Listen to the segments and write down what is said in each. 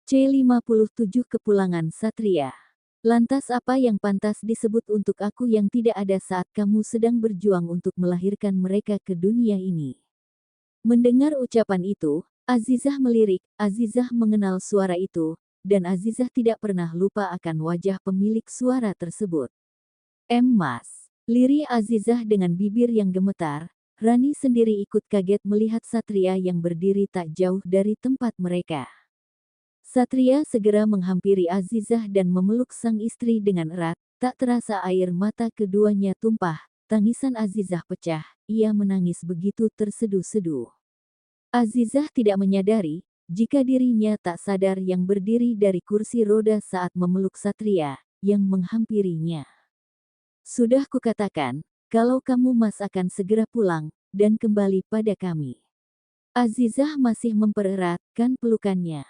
C57 Kepulangan Satria. Lantas apa yang pantas disebut untuk aku yang tidak ada saat kamu sedang berjuang untuk melahirkan mereka ke dunia ini? Mendengar ucapan itu, Azizah melirik. Azizah mengenal suara itu, dan Azizah tidak pernah lupa akan wajah pemilik suara tersebut. Mas, lirih Azizah dengan bibir yang gemetar. Rani sendiri ikut kaget melihat Satria yang berdiri tak jauh dari tempat mereka. Satria segera menghampiri Azizah dan memeluk sang istri dengan erat. Tak terasa air mata keduanya tumpah. Tangisan Azizah pecah. Ia menangis begitu terseduh-seduh. Azizah tidak menyadari jika dirinya tak sadar yang berdiri dari kursi roda saat memeluk Satria yang menghampirinya. Sudah kukatakan, kalau kamu Mas akan segera pulang dan kembali pada kami. Azizah masih mempereratkan pelukannya.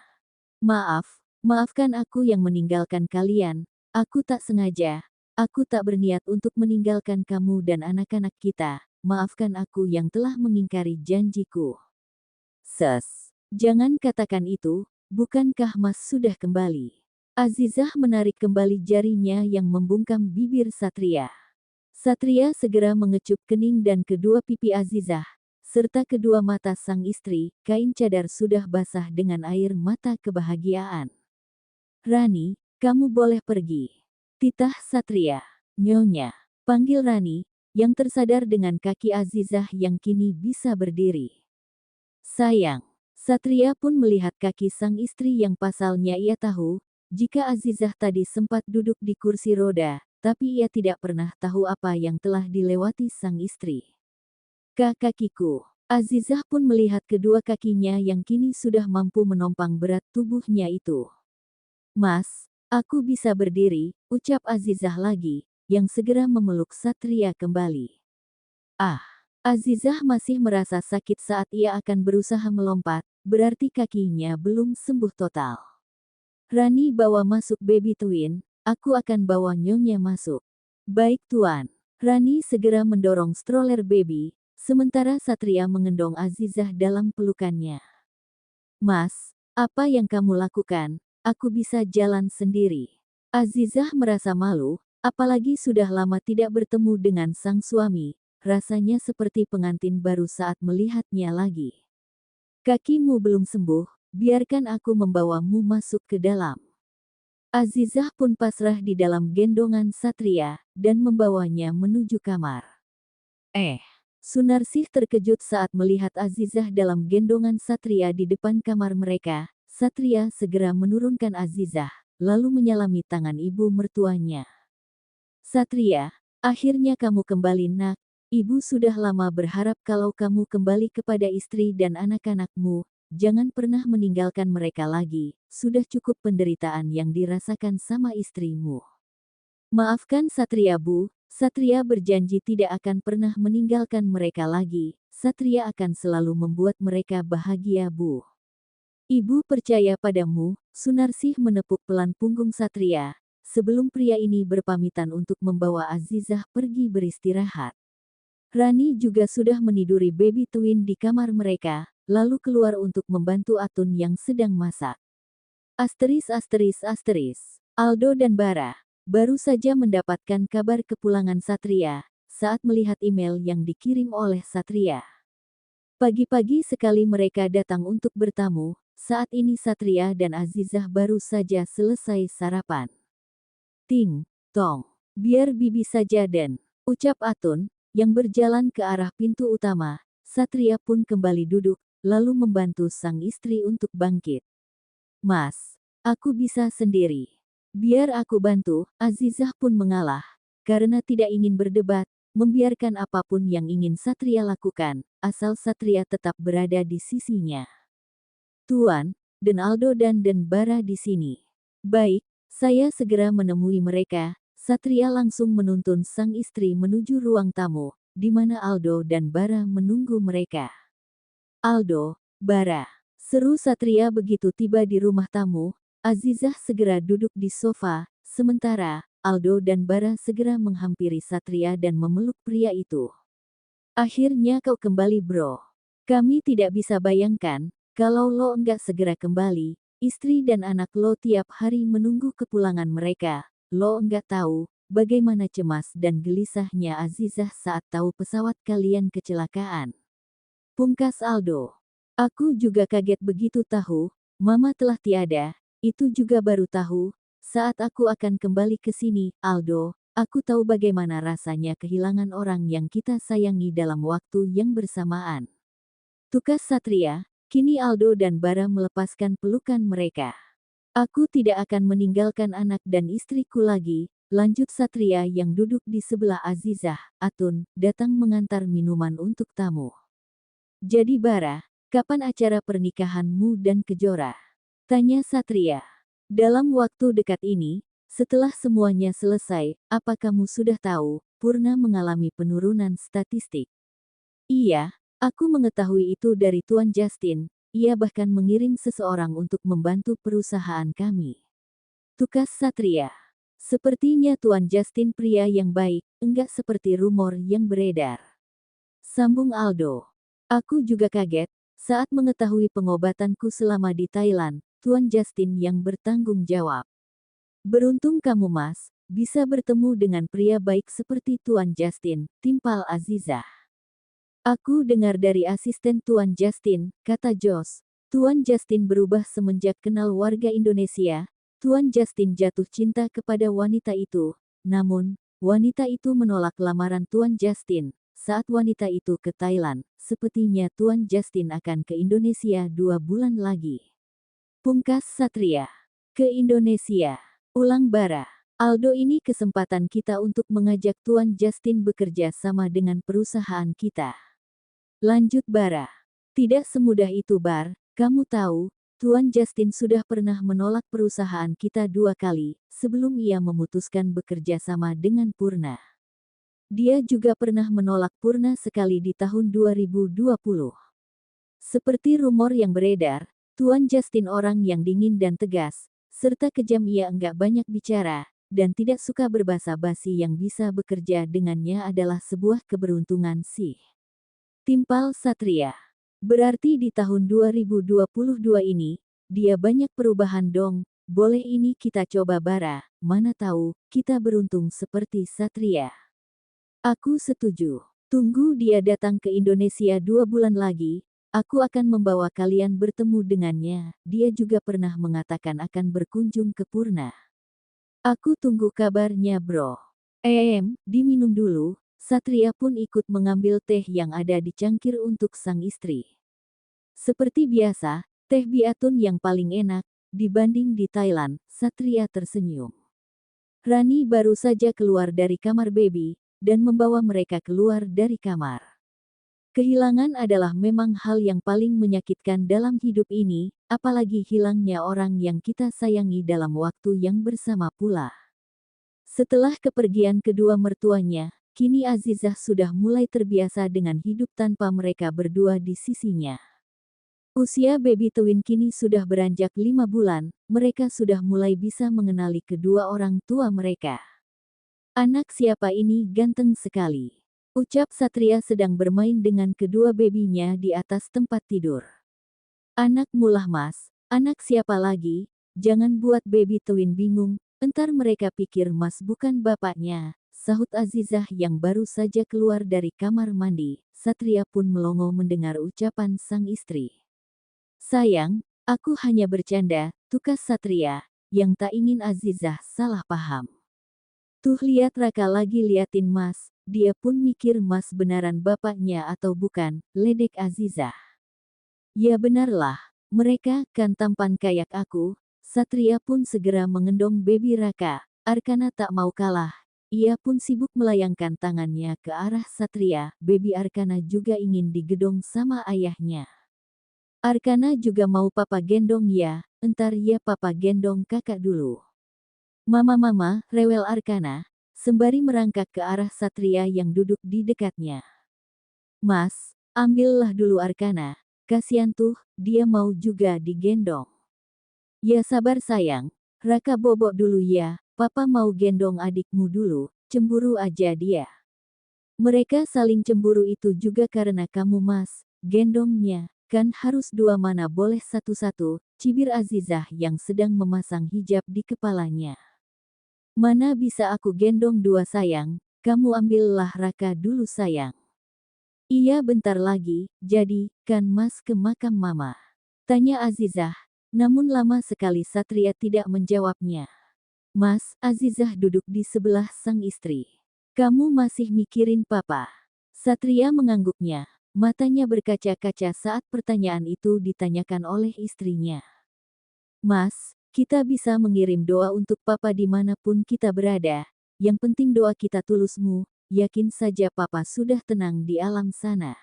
Maafkan aku yang meninggalkan kalian. Aku tak sengaja. Aku tak berniat untuk meninggalkan kamu dan anak-anak kita. Maafkan aku yang telah mengingkari janjiku. Jangan katakan itu, bukankah Mas sudah kembali? Azizah menarik kembali jarinya yang membungkam bibir Satria. Satria segera mengecup kening dan kedua pipi Azizah, serta kedua mata sang istri. Kain cadar sudah basah dengan air mata kebahagiaan. Rani, kamu boleh pergi. Titah Satria. Nyonya, panggil Rani, yang tersadar dengan kaki Azizah yang kini bisa berdiri. Sayang, Satria pun melihat kaki sang istri yang pasalnya ia tahu, jika Azizah tadi sempat duduk di kursi roda, tapi ia tidak pernah tahu apa yang telah dilewati sang istri. Kakiku. Azizah pun melihat kedua kakinya yang kini sudah mampu menompang berat tubuhnya itu. Mas, aku bisa berdiri, ucap Azizah lagi, yang segera memeluk Satria kembali. Azizah masih merasa sakit saat ia akan berusaha melompat, berarti kakinya belum sembuh total. Rani bawa masuk baby twin, aku akan bawa nyonya masuk. Baik tuan. Rani segera mendorong stroller baby, sementara Satria mengendong Azizah dalam pelukannya. Mas, apa yang kamu lakukan? Aku bisa jalan sendiri. Azizah merasa malu, apalagi sudah lama tidak bertemu dengan sang suami. Rasanya seperti pengantin baru saat melihatnya lagi. Kakimu belum sembuh, biarkan aku membawamu masuk ke dalam. Azizah pun pasrah di dalam gendongan Satria, dan membawanya menuju kamar. Sunarsih terkejut saat melihat Azizah dalam gendongan Satria di depan kamar mereka. Satria segera menurunkan Azizah, lalu menyalami tangan ibu mertuanya. Satria, akhirnya kamu kembali nak. Ibu sudah lama berharap kalau kamu kembali kepada istri dan anak-anakmu. Jangan pernah meninggalkan mereka lagi. Sudah cukup penderitaan yang dirasakan sama istrimu. Maafkan Satria Bu. Satria berjanji tidak akan pernah meninggalkan mereka lagi. Satria akan selalu membuat mereka bahagia Bu. Ibu percaya padamu. Sunarsih menepuk pelan punggung Satria, sebelum pria ini berpamitan untuk membawa Azizah pergi beristirahat. Rani juga sudah meniduri baby twin di kamar mereka, lalu keluar untuk membantu Atun yang sedang masak. Aldo dan Bara baru saja mendapatkan kabar kepulangan Satria saat melihat email yang dikirim oleh Satria. Pagi-pagi sekali mereka datang untuk bertamu. Saat ini Satria dan Azizah baru saja selesai sarapan. Ting, tong, biar bibi saja dan, ucap Atun, yang berjalan ke arah pintu utama. Satria pun kembali duduk, lalu membantu sang istri untuk bangkit. Mas, aku bisa sendiri. Biar aku bantu. Azizah pun mengalah, karena tidak ingin berdebat, membiarkan apapun yang ingin Satria lakukan, asal Satria tetap berada di sisinya. Tuan, dan Aldo dan Bara di sini. Baik, saya segera menemui mereka. Satria langsung menuntun sang istri menuju ruang tamu, di mana Aldo dan Bara menunggu mereka. Aldo, Bara, seru Satria begitu tiba di rumah tamu. Azizah segera duduk di sofa, sementara Aldo dan Bara segera menghampiri Satria dan memeluk pria itu. Akhirnya kau kembali bro. Kami tidak bisa bayangkan, kalau lo enggak segera kembali. Istri dan anak lo tiap hari menunggu kepulangan mereka. Lo enggak tahu bagaimana cemas dan gelisahnya Azizah saat tahu pesawat kalian kecelakaan. Pungkas Aldo. Aku juga kaget begitu tahu, Mama telah tiada. Itu juga baru tahu, saat aku akan kembali ke sini, Aldo. Aku tahu bagaimana rasanya kehilangan orang yang kita sayangi dalam waktu yang bersamaan. Tukas Satria, kini Aldo dan Bara melepaskan pelukan mereka. Aku tidak akan meninggalkan anak dan istriku lagi, lanjut Satria yang duduk di sebelah Azizah. Atun, datang mengantar minuman untuk tamu. Jadi Bara, kapan acara pernikahanmu dan Kejora? Tanya Satria. Dalam waktu dekat ini, setelah semuanya selesai, apa kamu sudah tahu, Purna mengalami penurunan statistik? Iya, aku mengetahui itu dari Tuan Justin. Ia bahkan mengirim seseorang untuk membantu perusahaan kami. Tukas Satria. Sepertinya Tuan Justin pria yang baik, enggak seperti rumor yang beredar. Sambung Aldo. Aku juga kaget, saat mengetahui pengobatanku selama di Thailand, Tuan Justin yang bertanggung jawab. Beruntung kamu Mas, bisa bertemu dengan pria baik seperti Tuan Justin, timpal Azizah. Aku dengar dari asisten Tuan Justin, kata Jos. Tuan Justin berubah semenjak kenal warga Indonesia. Tuan Justin jatuh cinta kepada wanita itu. Namun, wanita itu menolak lamaran Tuan Justin. Saat wanita itu ke Thailand, sepertinya Tuan Justin akan ke Indonesia 2 bulan lagi. Pungkas Satria. Ke Indonesia. Ulang Bara. Aldo, ini kesempatan kita untuk mengajak Tuan Justin bekerja sama dengan perusahaan kita. Lanjut Bara. Tidak semudah itu Bar, kamu tahu, Tuan Justin sudah pernah menolak perusahaan kita 2 kali, sebelum ia memutuskan bekerja sama dengan Purna. Dia juga pernah menolak Purna sekali di tahun 2020. Seperti rumor yang beredar, Tuan Justin orang yang dingin dan tegas, serta kejam. Ia enggak banyak bicara, dan tidak suka berbasa-basi. Yang bisa bekerja dengannya adalah sebuah keberuntungan sih. Timpal Satria. Berarti di tahun 2022 ini, dia banyak perubahan dong. Boleh ini kita coba Bara, mana tahu, kita beruntung seperti Satria. Aku setuju. Tunggu dia datang ke Indonesia 2 bulan lagi, aku akan membawa kalian bertemu dengannya. Dia juga pernah mengatakan akan berkunjung ke Purna. Aku tunggu kabarnya bro. Diminum dulu. Satria pun ikut mengambil teh yang ada di cangkir untuk sang istri. Seperti biasa, teh biatun yang paling enak, dibanding di Thailand, Satria tersenyum. Rani baru saja keluar dari kamar baby, dan membawa mereka keluar dari kamar. Kehilangan adalah memang hal yang paling menyakitkan dalam hidup ini, apalagi hilangnya orang yang kita sayangi dalam waktu yang bersama pula. Setelah kepergian kedua mertuanya, kini Azizah sudah mulai terbiasa dengan hidup tanpa mereka berdua di sisinya. Usia baby twin kini sudah beranjak 5 bulan, mereka sudah mulai bisa mengenali kedua orang tua mereka. Anak siapa ini ganteng sekali, ucap Satria sedang bermain dengan kedua babynya di atas tempat tidur. Anak mulah Mas, anak siapa lagi? Jangan buat baby twin bingung, entar mereka pikir Mas bukan bapaknya, sahut Azizah yang baru saja keluar dari kamar mandi. Satria pun melongo mendengar ucapan sang istri. Sayang, aku hanya bercanda, tukas Satria, yang tak ingin Azizah salah paham. Tuh lihat Raka lagi liatin Mas, dia pun mikir Mas benaran bapaknya atau bukan, ledek Azizah. Ya benarlah, mereka kan tampan kayak aku. Satria pun segera mengendong baby Raka. Arkana tak mau kalah. Ia pun sibuk melayangkan tangannya ke arah Satria. Baby Arkana juga ingin digedong sama ayahnya. Arkana juga mau papa gendong ya, entar ya papa gendong kakak dulu. Mama, rewel Arkana, sembari merangkak ke arah Satria yang duduk di dekatnya. Mas, ambillah dulu Arkana, kasihan tuh, dia mau juga digendong. Ya sabar sayang, Raka bobok dulu ya, papa mau gendong adikmu dulu, cemburu aja dia. Mereka saling cemburu itu juga karena kamu Mas, gendongnya, kan harus dua mana boleh satu-satu, cibir Azizah yang sedang memasang hijab di kepalanya. Mana bisa aku gendong dua sayang, kamu ambillah Raka dulu sayang. Iya bentar lagi, jadi, kan mas ke makam mama? Tanya Azizah, namun lama sekali Satria tidak menjawabnya. Mas, Azizah duduk di sebelah sang istri. Kamu masih mikirin papa? Satria mengangguknya. Matanya berkaca-kaca saat pertanyaan itu ditanyakan oleh istrinya. Mas, kita bisa mengirim doa untuk papa dimanapun kita berada. Yang penting doa kita tulusmu, yakin saja papa sudah tenang di alam sana.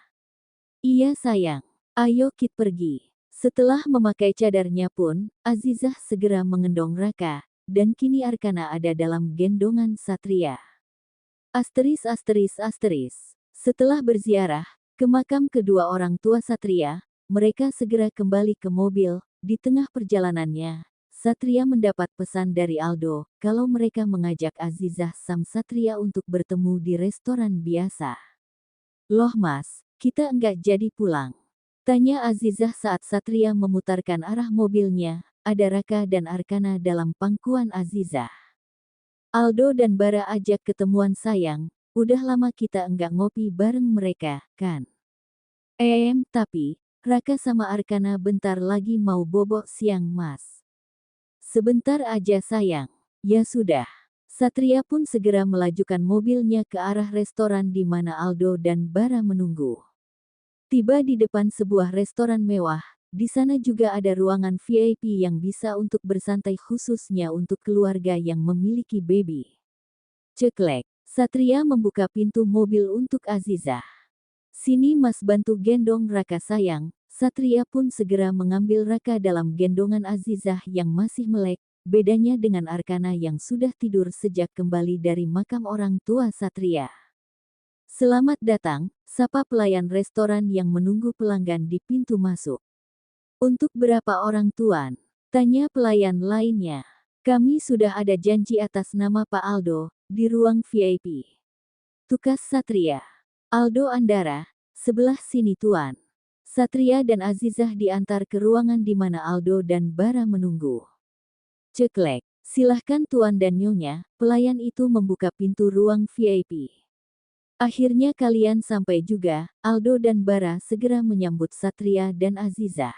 Iya sayang, ayo kita pergi. Setelah memakai cadarnya pun, Azizah segera mengendong Raka, dan kini Arkana ada dalam gendongan Satria. Asteris. Setelah berziarah ke makam kedua orang tua Satria, mereka segera kembali ke mobil. Di tengah perjalanannya, Satria mendapat pesan dari Aldo kalau mereka mengajak Azizah Sam Satria untuk bertemu di restoran biasa. Loh mas, kita enggak jadi pulang? Tanya Azizah saat Satria memutarkan arah mobilnya. Ada Raka dan Arkana dalam pangkuan Azizah. Aldo dan Bara ajak ketemuan sayang, udah lama kita enggak ngopi bareng mereka, kan? Tapi, Raka sama Arkana bentar lagi mau bobok siang mas. Sebentar aja sayang. Ya sudah. Satria pun segera melajukan mobilnya ke arah restoran di mana Aldo dan Bara menunggu. Tiba di depan sebuah restoran mewah. Di sana juga ada ruangan VIP yang bisa untuk bersantai khususnya untuk keluarga yang memiliki baby. Ceklek, Satria membuka pintu mobil untuk Azizah. Sini mas bantu gendong Raka sayang. Satria pun segera mengambil Raka dalam gendongan Azizah yang masih melek. Bedanya dengan Arkana yang sudah tidur sejak kembali dari makam orang tua Satria. Selamat datang, sapa pelayan restoran yang menunggu pelanggan di pintu masuk. Untuk berapa orang tuan? Tanya pelayan lainnya. Kami sudah ada janji atas nama Pak Aldo, di ruang VIP. Tukas Satria. Aldo Andara, sebelah sini tuan. Satria dan Azizah diantar ke ruangan di mana Aldo dan Bara menunggu. Ceklek, silahkan tuan dan nyonya, pelayan itu membuka pintu ruang VIP. Akhirnya kalian sampai juga, Aldo dan Bara segera menyambut Satria dan Azizah.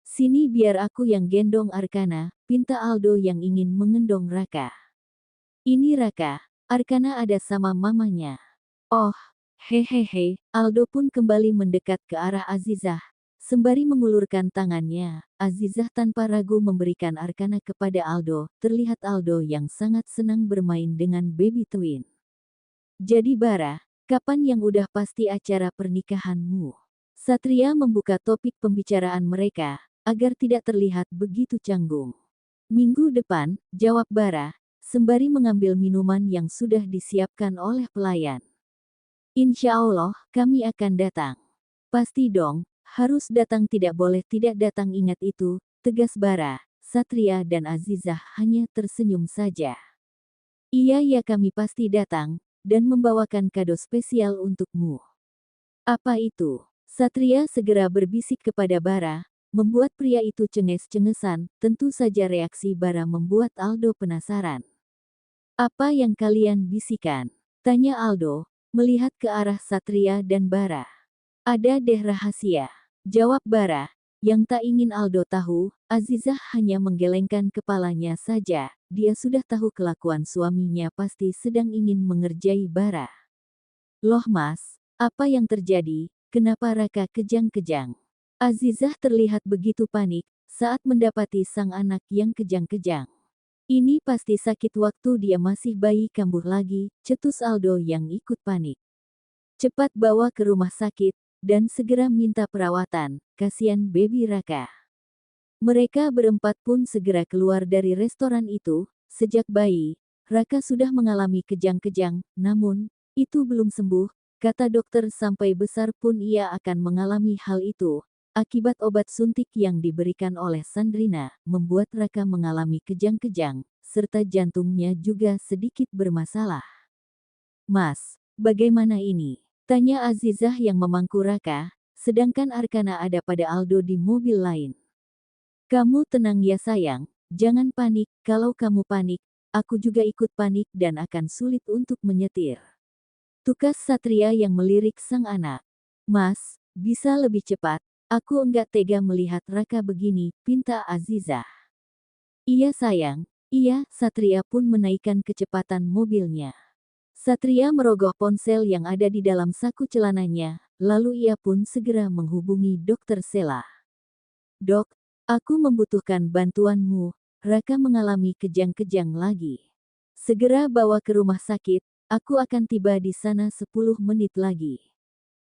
Sini biar aku yang gendong Arkana, pinta Aldo yang ingin mengendong Raka. Ini Raka, Arkana ada sama mamanya. Oh, hehehe, Aldo pun kembali mendekat ke arah Azizah. Sembari mengulurkan tangannya, Azizah tanpa ragu memberikan Arkana kepada Aldo. Terlihat Aldo yang sangat senang bermain dengan baby twin. Jadi Bara, kapan yang udah pasti acara pernikahanmu? Satria membuka topik pembicaraan mereka, agar tidak terlihat begitu canggung. Minggu depan, jawab Bara, sembari mengambil minuman yang sudah disiapkan oleh pelayan. Insya Allah, kami akan datang. Pasti dong, harus datang tidak boleh tidak datang ingat itu, tegas Bara. Satria dan Azizah hanya tersenyum saja. Iya ya kami pasti datang, dan membawakan kado spesial untukmu. Apa itu? Satria segera berbisik kepada Bara, membuat pria itu cenges-cengesan. Tentu saja reaksi Bara membuat Aldo penasaran. Apa yang kalian bisikan? Tanya Aldo, melihat ke arah Satria dan Bara. Ada deh rahasia. Jawab Bara, yang tak ingin Aldo tahu. Azizah hanya menggelengkan kepalanya saja. Dia sudah tahu kelakuan suaminya pasti sedang ingin mengerjai Bara. Loh mas, apa yang terjadi? Kenapa Raka kejang-kejang? Azizah terlihat begitu panik saat mendapati sang anak yang kejang-kejang. Ini pasti sakit waktu dia masih bayi kambuh lagi, cetus Aldo yang ikut panik. Cepat bawa ke rumah sakit, dan segera minta perawatan, kasihan baby Raka. Mereka berempat pun segera keluar dari restoran itu. Sejak bayi, Raka sudah mengalami kejang-kejang, namun, itu belum sembuh, kata dokter sampai besar pun ia akan mengalami hal itu. Akibat obat suntik yang diberikan oleh Sandrina, membuat Raka mengalami kejang-kejang, serta jantungnya juga sedikit bermasalah. Mas, bagaimana ini? Tanya Azizah yang memangku Raka, sedangkan Arkana ada pada Aldo di mobil lain. Kamu tenang ya sayang, jangan panik, kalau kamu panik, aku juga ikut panik dan akan sulit untuk menyetir. Tukas Satria yang melirik sang anak. Mas, bisa lebih cepat, aku enggak tega melihat Raka begini, pinta Azizah. Iya sayang, iya, Satria pun menaikkan kecepatan mobilnya. Satria merogoh ponsel yang ada di dalam saku celananya, lalu ia pun segera menghubungi Dokter Sela. Dok, aku membutuhkan bantuanmu, Raka mengalami kejang-kejang lagi. Segera bawa ke rumah sakit, aku akan tiba di sana 10 menit lagi.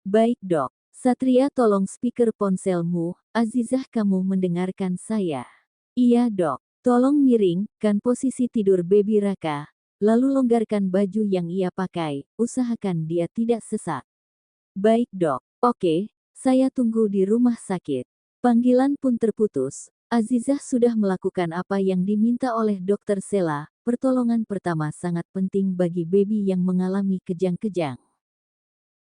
Baik dok, Satria tolong speaker ponselmu, Azizah kamu mendengarkan saya. Iya dok, tolong miringkan posisi tidur baby Raka. Lalu longgarkan baju yang ia pakai, usahakan dia tidak sesak. Baik dok, oke, saya tunggu di rumah sakit. Panggilan pun terputus, Azizah sudah melakukan apa yang diminta oleh Dokter Sela, pertolongan pertama sangat penting bagi baby yang mengalami kejang-kejang.